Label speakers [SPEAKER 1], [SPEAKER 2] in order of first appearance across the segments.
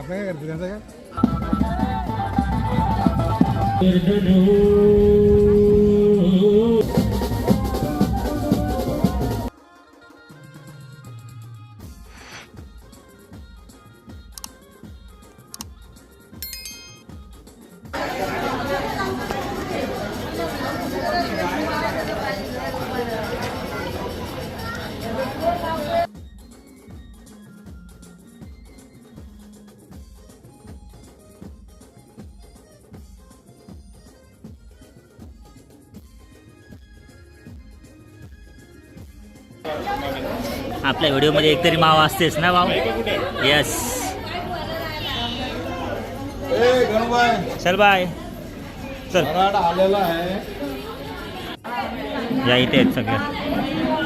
[SPEAKER 1] आपण काय करतो त्यांचं काय
[SPEAKER 2] आपल्या व्हिडिओमध्ये एकतरी माव असतेच ना भाऊ. यस चल बाय चल.
[SPEAKER 1] आलेला आहे
[SPEAKER 2] या इथे आहेत सगळे.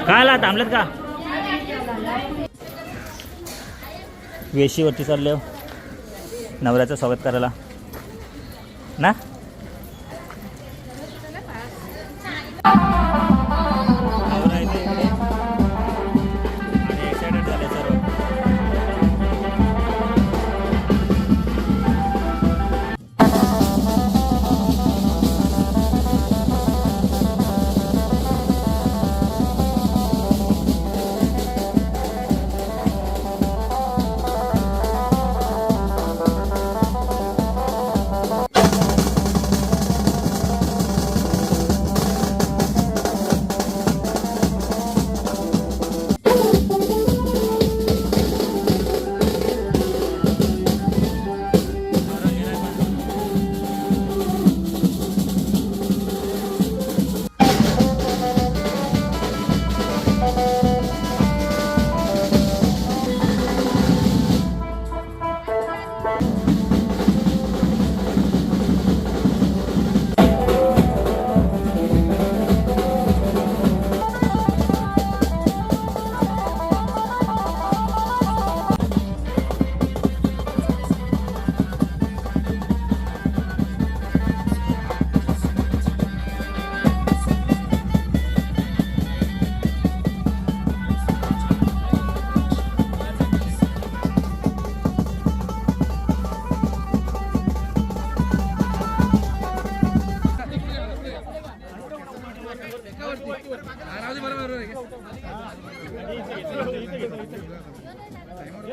[SPEAKER 2] काय आला थांबलेत का? वेशीवरती चालले हो नवऱ्याचं स्वागत करायला ना.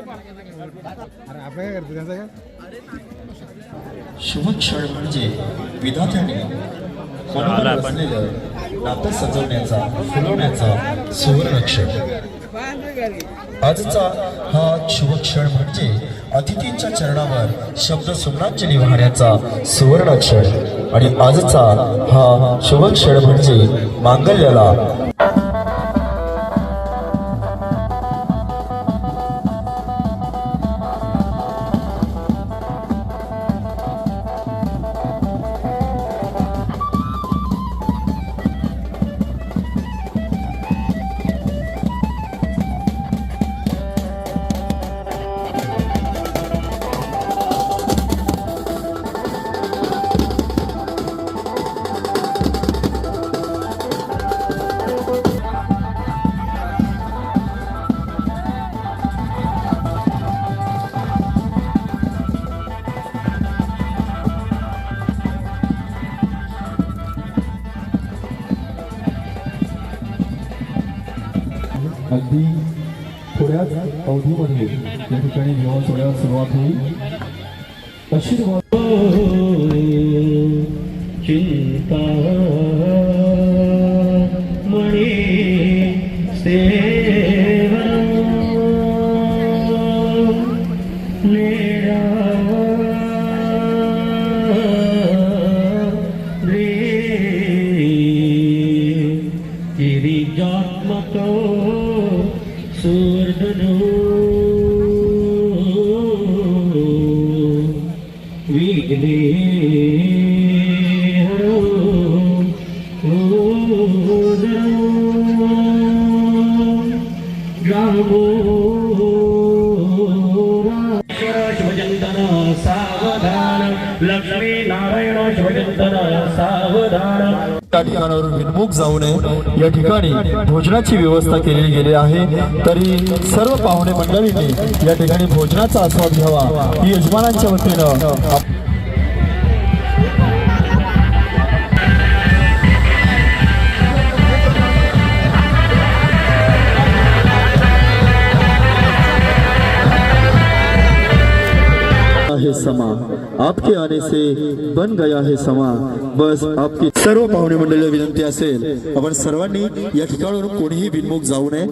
[SPEAKER 1] अरे आपण काय करतो त्यांचं काय
[SPEAKER 3] शुभ क्षण म्हणजे विधात्याने मनावर बसलेलं नातं सजवण्याचा फुलवण्याचा सुवर्ण क्षण. आजचा हा शुभ क्षण म्हणजे अतिथींच्या चरणावर शब्द सुमनांजली वाहण्याचा सुवर्ण क्षण. आणि आजचा हा शुभ क्षण म्हणजे मांगल्याला
[SPEAKER 4] अगदी थोड्याच अवधीमध्ये या ठिकाणी विवाह सोहळ्याला सुरुवात होईल. आशीर्वाद चिंता मणी लक्ष्मी नारायण शिवचिंतन सावधान.
[SPEAKER 3] या ठिकाणावरून विनमुख जाऊ नये या ठिकाणी भोजनाची व्यवस्था केलेली गेली आहे. तरी सर्व पाहुणे मंडळींनी या ठिकाणी भोजनाचा आस्वाद घ्यावा ही यजमानांच्या वतीनं है समा आपके आने से बन गया है समा. बस आपकी सर्व पाहुणे मंडळीला विनंती असेल आपण सर्वांनी या ठिकाणावरून कोणीही बिनमुख जाऊ नये.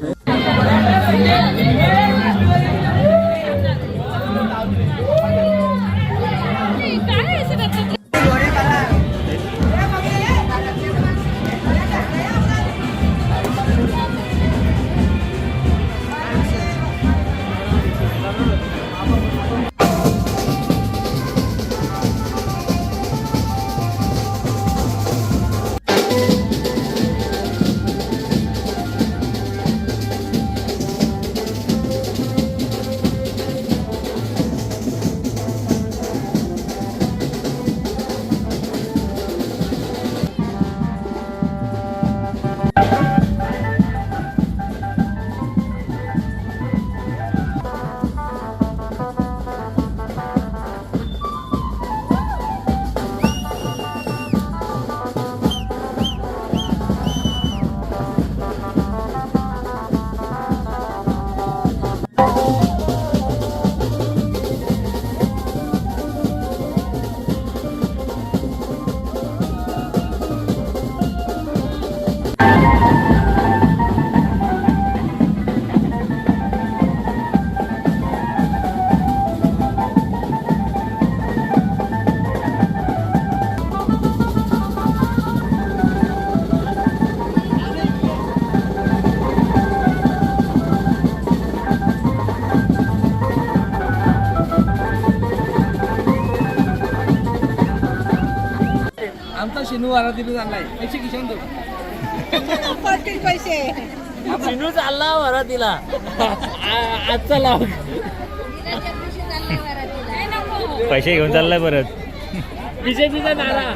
[SPEAKER 5] आमचा शिनू वारातीला चाललाय पैसे किशन तो
[SPEAKER 6] पैसे
[SPEAKER 5] शिनू चालला वारातीला आजचा लाव
[SPEAKER 2] पैसे घेऊन चाललाय परत
[SPEAKER 5] बीजेपीचा नारा